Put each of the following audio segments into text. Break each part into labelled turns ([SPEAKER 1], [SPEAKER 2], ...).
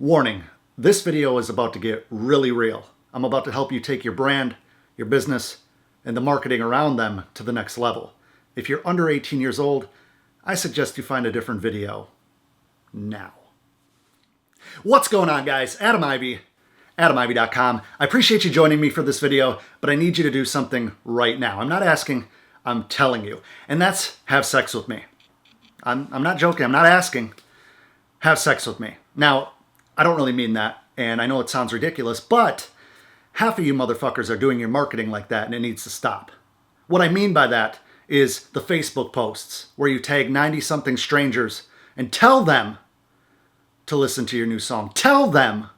[SPEAKER 1] Warning, this video is about to get really real. I'm about to help you take your brand, your business, and the marketing around them to the next level. If you're under 18 years old, I suggest you find a different video now. What's going on, guys? Adam Ivy, AdamIvy.com. I appreciate you joining me for this video, but I need you to do something right now. I'm not asking, I'm telling you. And that's have sex with me. I'm not joking, I'm not asking. Have sex with me. Now, I don't really mean that, and I know it sounds ridiculous, but half of you motherfuckers are doing your marketing like that, and it needs to stop. What I mean by that is the Facebook posts where you tag 90-something strangers and tell them to listen to your new song. Tell them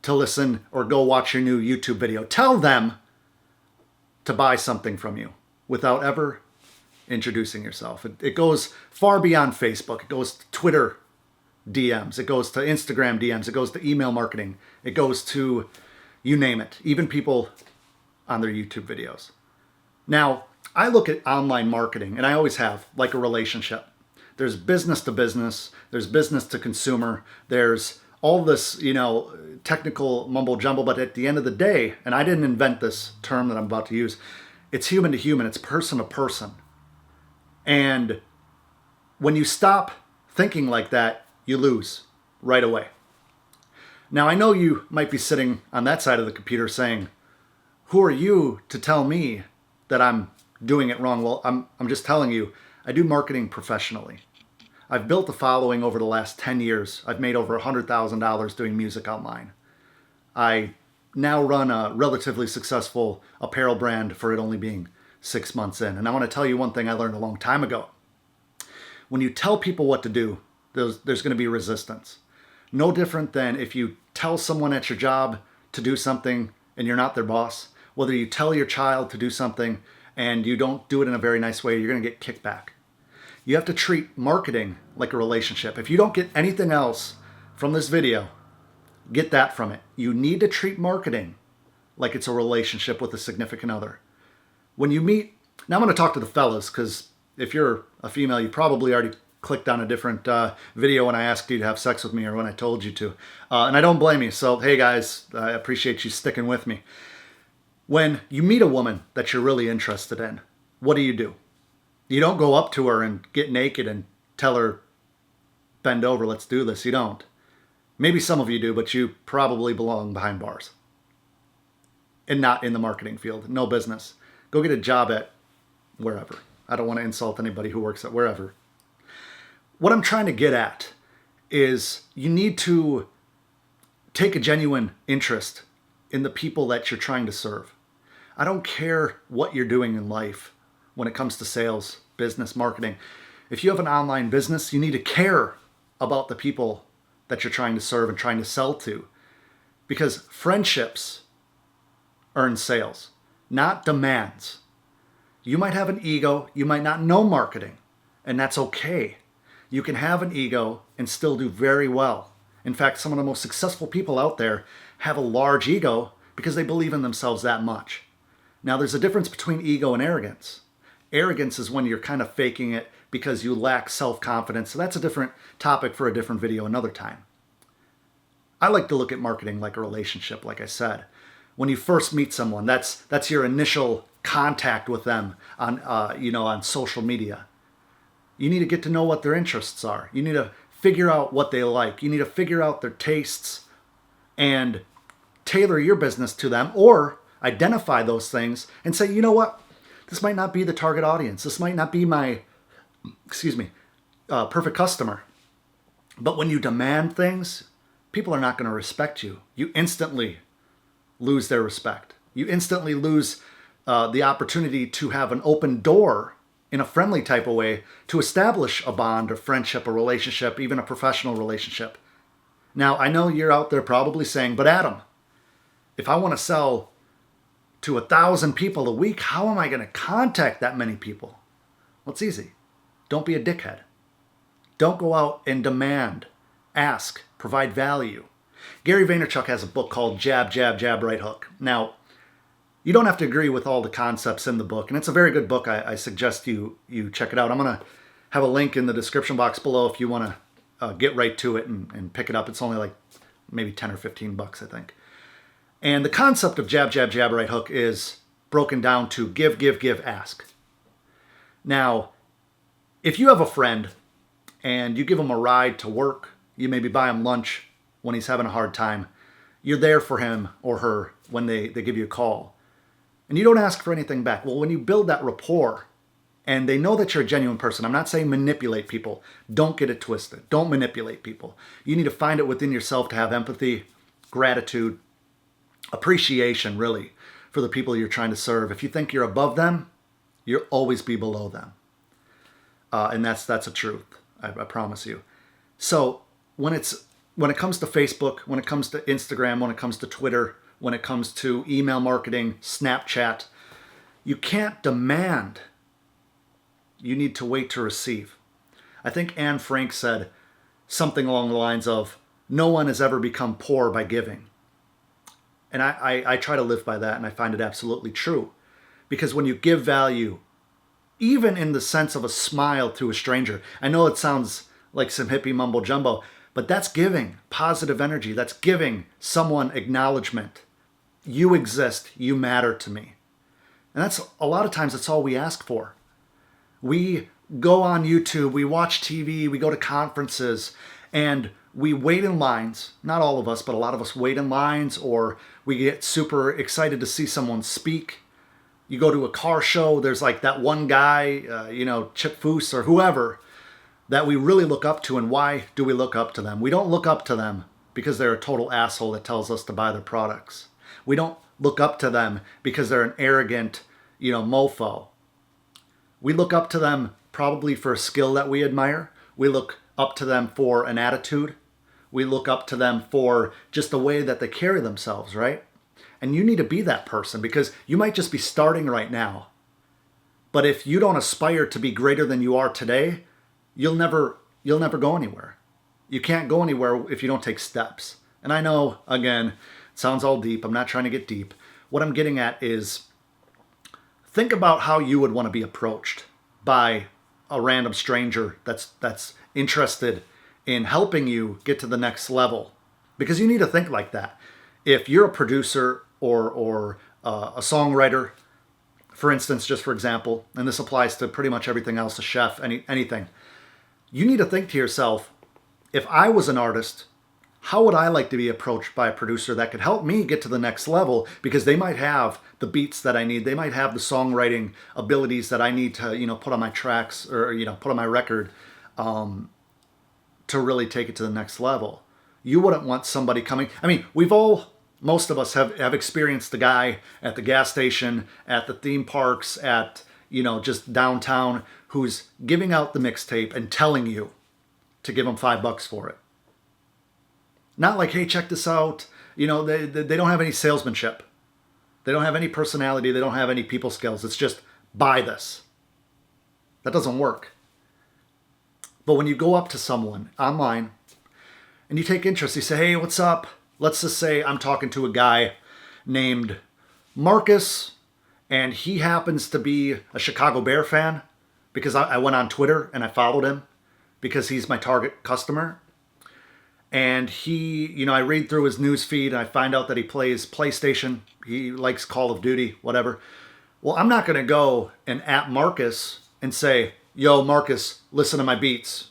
[SPEAKER 1] to listen or go watch your new YouTube video. Tell them to buy something from you without ever introducing yourself. It goes far beyond Facebook. It goes to Twitter DMs. It goes to Instagram DMs. It goes to email marketing. It goes to, you name it, even people on their YouTube videos. Now, I look at online marketing, and I always have, like a relationship. There's business to business. There's business to consumer. There's all this, technical mumbo jumbo, but at the end of the day, and I didn't invent this term that I'm about to use, it's human to human. It's person to person. And when you stop thinking like that, you lose right away. Now, I know you might be sitting on that side of the computer saying, who are you to tell me that I'm doing it wrong? Well, I'm just telling you, I do marketing professionally. I've built a following over the last 10 years. I've made over $100,000 doing music online. I now run a relatively successful apparel brand for it only being 6 months in. And I want to tell you one thing I learned a long time ago. When you tell people what to do, there's going to be resistance. No different than if you tell someone at your job to do something and you're not their boss. Whether you tell your child to do something and you don't do it in a very nice way, you're going to get kickback. You have to treat marketing like a relationship. If you don't get anything else from this video, get that from it. You need to treat marketing like it's a relationship with a significant other. When you meet, now I'm going to talk to the fellas, because if you're a female, you probably already clicked on a different video when I asked you to have sex with me or when I told you to. And I don't blame you. So, hey guys, I appreciate you sticking with me. When you meet a woman that you're really interested in, what do? You don't go up to her and get naked and tell her, bend over, let's do this. You don't. Maybe some of you do, but you probably belong behind bars and not in the marketing field. No business. Go get a job at wherever. I don't want to insult anybody who works at wherever. What I'm trying to get at is you need to take a genuine interest in the people that you're trying to serve. I don't care what you're doing in life when it comes to sales, business, marketing. If you have an online business, you need to care about the people that you're trying to serve and trying to sell to. Because friendships earn sales, not demands. You might have an ego, you might not know marketing, and that's okay. You can have an ego and still do very well. In fact, some of the most successful people out there have a large ego because they believe in themselves that much. Now, there's a difference between ego and arrogance. Arrogance is when you're kind of faking it because you lack self-confidence. So that's a different topic for a different video another time. I like to look at marketing like a relationship, like I said. When you first meet someone, that's your initial contact with them on social media. You need to get to know what their interests are. You need to figure out what they like. You need to figure out their tastes and tailor your business to them, or identify those things and say, you know what? This might not be the target audience. This might not be my, perfect customer. But when you demand things, people are not going to respect you. You instantly lose their respect. You instantly lose the opportunity to have an open door in a friendly type of way to establish a bond, a friendship, a relationship, even a professional relationship. Now, I know you're out there probably saying, but Adam, if I want to sell to 1,000 people a week, how am I going to contact that many people? Well, it's easy. Don't be a dickhead. Don't go out and demand, ask, provide value. Gary Vaynerchuk has a book called Jab, Jab, Jab, Right Hook. Now, you don't have to agree with all the concepts in the book, and it's a very good book. I suggest you check it out. I'm going to have a link in the description box below if you want to get right to it and pick it up. It's only like maybe 10 or 15 bucks, I think. And the concept of jab, jab, jab, right hook is broken down to give, give, give, ask. Now, if you have a friend and you give him a ride to work, you maybe buy him lunch when he's having a hard time, you're there for him or her when they give you a call. And you don't ask for anything back. Well, when you build that rapport and they know that you're a genuine person, I'm not saying manipulate people. Don't get it twisted. Don't manipulate people. You need to find it within yourself to have empathy, gratitude, appreciation, really, for the people you're trying to serve. If you think you're above them, you'll always be below them. And that's a truth. I promise you. So when it comes to Facebook, when it comes to Instagram, when it comes to Twitter, when it comes to email marketing, Snapchat, you can't demand. You need to wait to receive. I think Anne Frank said something along the lines of, no one has ever become poor by giving. And I try to live by that, and I find it absolutely true. Because when you give value, even in the sense of a smile to a stranger, I know it sounds like some hippie mumbo jumbo, but that's giving positive energy. That's giving someone acknowledgement. You exist. You matter to me. And that's a lot of times that's all we ask for. We go on YouTube, we watch TV, we go to conferences, and we wait in lines. Not all of us, but a lot of us wait in lines, or we get super excited to see someone speak. You go to a car show, there's like that one guy, Chip Foose or whoever, that we really look up to. And why do we look up to them? We don't look up to them because they're a total asshole that tells us to buy their products. We don't look up to them because they're an arrogant, mofo. We look up to them probably for a skill that we admire. We look up to them for an attitude. We look up to them for just the way that they carry themselves, right? And you need to be that person, because you might just be starting right now. But if you don't aspire to be greater than you are today, you'll never go anywhere. You can't go anywhere if you don't take steps. And I know, again, it sounds all deep. I'm not trying to get deep. What I'm getting at is, think about how you would want to be approached by a random stranger that's interested in helping you get to the next level. Because you need to think like that. If you're a producer or a songwriter, for instance, just for example, and this applies to pretty much everything else, a chef, anything, you need to think to yourself, if I was an artist, how would I like to be approached by a producer that could help me get to the next level? Because they might have the beats that I need. They might have the songwriting abilities that I need to, put on my tracks or, put on my record to really take it to the next level. You wouldn't want somebody coming. I mean, most of us have experienced the guy at the gas station, at the theme parks, at, just downtown, who's giving out the mixtape and telling you to give him $5 for it. Not like, hey, check this out. They don't have any salesmanship. They don't have any personality. They don't have any people skills. It's just, buy this. That doesn't work. But when you go up to someone online and you take interest, you say, hey, what's up? Let's just say I'm talking to a guy named Marcus, and he happens to be a Chicago Bear fan, because I went on Twitter and I followed him because he's my target customer. And he, I read through his news feed and I find out that he plays PlayStation. He likes Call of Duty, whatever. Well, I'm not going to go and at Marcus and say, yo, Marcus, listen to my beats.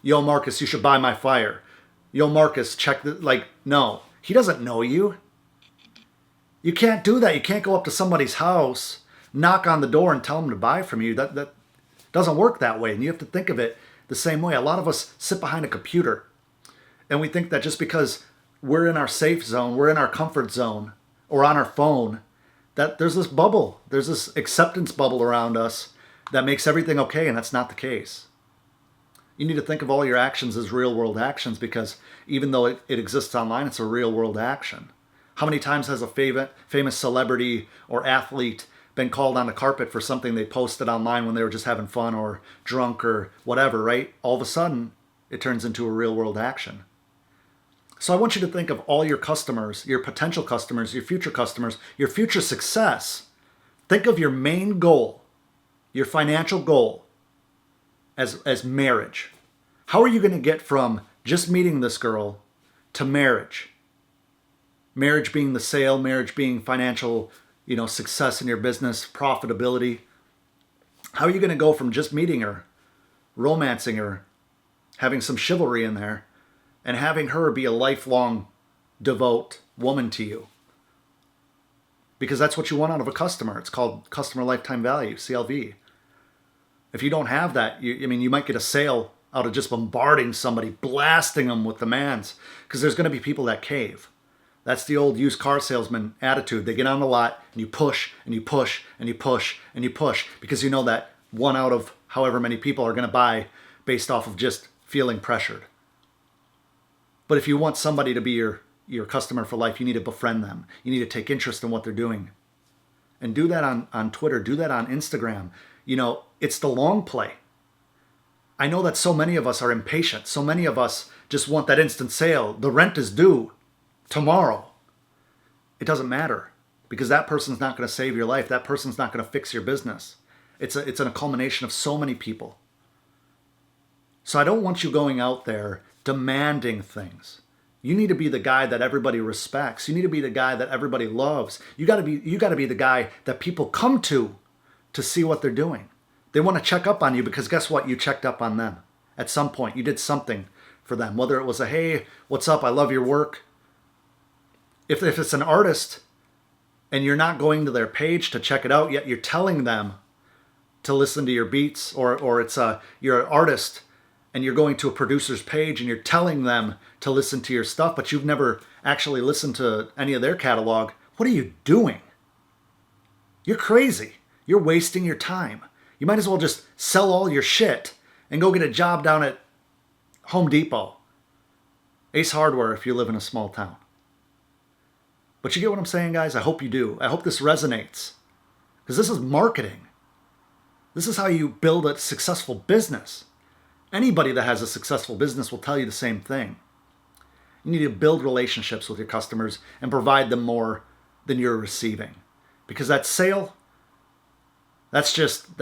[SPEAKER 1] Yo, Marcus, you should buy my fire. Yo, Marcus, check the, no. He doesn't know you. You can't do that. You can't go up to somebody's house, knock on the door and tell them to buy from you. That doesn't work that way. And you have to think of it the same way. A lot of us sit behind a computer and we think that just because we're in our safe zone, we're in our comfort zone, or on our phone, that there's this bubble, there's this acceptance bubble around us that makes everything okay, and that's not the case. You need to think of all your actions as real world actions, because even though it exists online, it's a real world action. How many times has a famous celebrity or athlete been called on the carpet for something they posted online when they were just having fun or drunk or whatever, right? All of a sudden, it turns into a real world action. So I want you to think of all your customers, your potential customers, your future success. Think of your main goal, your financial goal, as marriage. How are you going to get from just meeting this girl to marriage? Marriage being the sale, marriage being financial, success in your business, profitability. How are you going to go from just meeting her, romancing her, having some chivalry in there, and having her be a lifelong devout woman to you? Because that's what you want out of a customer. It's called customer lifetime value, CLV. If you don't have that, you might get a sale out of just bombarding somebody, blasting them with demands, because there's going to be people that cave. That's the old used car salesman attitude. They get on the lot and you push and you push and you push and you push, because you know that one out of however many people are going to buy based off of just feeling pressured. But if you want somebody to be your customer for life, you need to befriend them. You need to take interest in what they're doing. And do that on Twitter. Do that on Instagram. It's the long play. I know that so many of us are impatient. So many of us just want that instant sale. The rent is due tomorrow. It doesn't matter, because that person's not going to save your life. That person's not going to fix your business. It's a culmination of so many people. So I don't want you going out there demanding things. You need to be the guy that everybody respects. You need to be the guy that everybody loves. You got to be the guy that people come to see what they're doing. They want to check up on you because guess what? You checked up on them. At some point, you did something for them. Whether it was a, hey, what's up? I love your work. If it's an artist and you're not going to their page to check it out, yet you're telling them to listen to your beats, or it's you're an artist and you're going to a producer's page and you're telling them to listen to your stuff, but you've never actually listened to any of their catalog, what are you doing? You're crazy. You're wasting your time. You might as well just sell all your shit and go get a job down at Home Depot, Ace Hardware if you live in a small town. But you get what I'm saying, guys? I hope you do. I hope this resonates, because this is marketing. This is how you build a successful business. Anybody that has a successful business will tell you the same thing. You need to build relationships with your customers and provide them more than you're receiving. Because that sale, that's just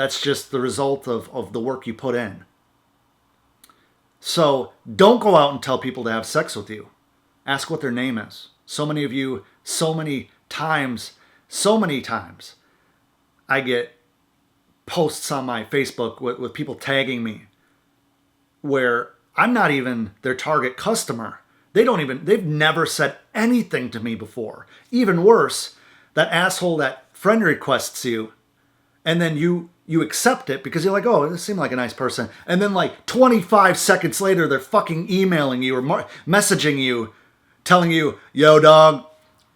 [SPEAKER 1] the result of the work you put in. So don't go out and tell people to have sex with you. Ask what their name is. So many of you, so many times, I get posts on my Facebook with people tagging me where I'm not even their target customer. They've never said anything to me before. Even worse, that asshole that friend requests you, and then you accept it because you're like, oh, this seemed like a nice person. And then like 25 seconds later, they're fucking emailing you or messaging you, telling you, yo, dog,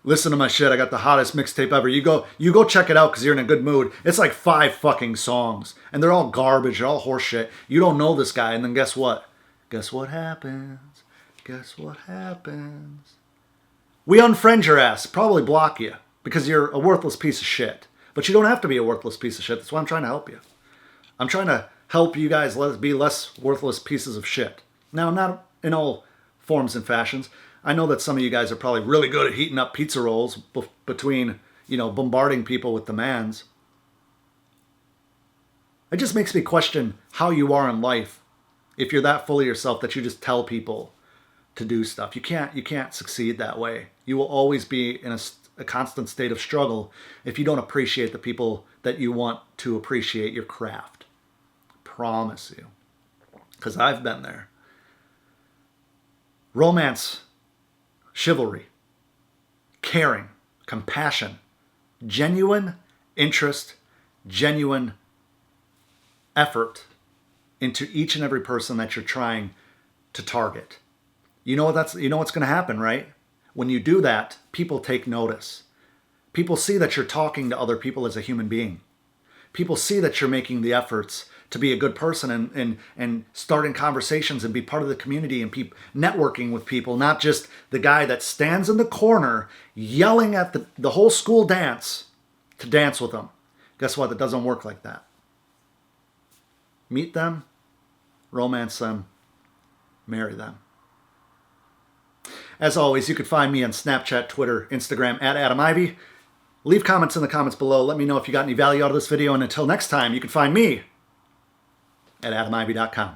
[SPEAKER 1] listen to my shit. I got the hottest mixtape ever. You go check it out because you're in a good mood. It's like 5 fucking songs, and they're all garbage. They're all horseshit. You don't know this guy, and then guess what? Guess what happens? Guess what happens? We unfriend your ass, probably block you because you're a worthless piece of shit. But you don't have to be a worthless piece of shit. That's why I'm trying to help you. I'm trying to help you guys be less worthless pieces of shit. Now, not in all forms and fashions. I know that some of you guys are probably really good at heating up pizza rolls between, bombarding people with demands. It just makes me question how you are in life if you're that full of yourself that you just tell people to do stuff. You can't succeed that way. You will always be in a constant state of struggle if you don't appreciate the people that you want to appreciate your craft. Promise you. Because I've been there. Romance, chivalry, caring, compassion, genuine interest, genuine effort into each and every person that you're trying to target. You know what's going to happen, right? When you do that, people take notice. People see that you're talking to other people as a human being. People see that you're making the efforts to be a good person and starting conversations and be part of the community and networking with people, not just the guy that stands in the corner yelling at the whole school dance to dance with them. Guess what? It doesn't work like that. Meet them, romance them, marry them. As always, you can find me on Snapchat, Twitter, Instagram, @AdamIvy. Leave comments in the comments below. Let me know if you got any value out of this video. And until next time, you can find me at AdamIvy.com.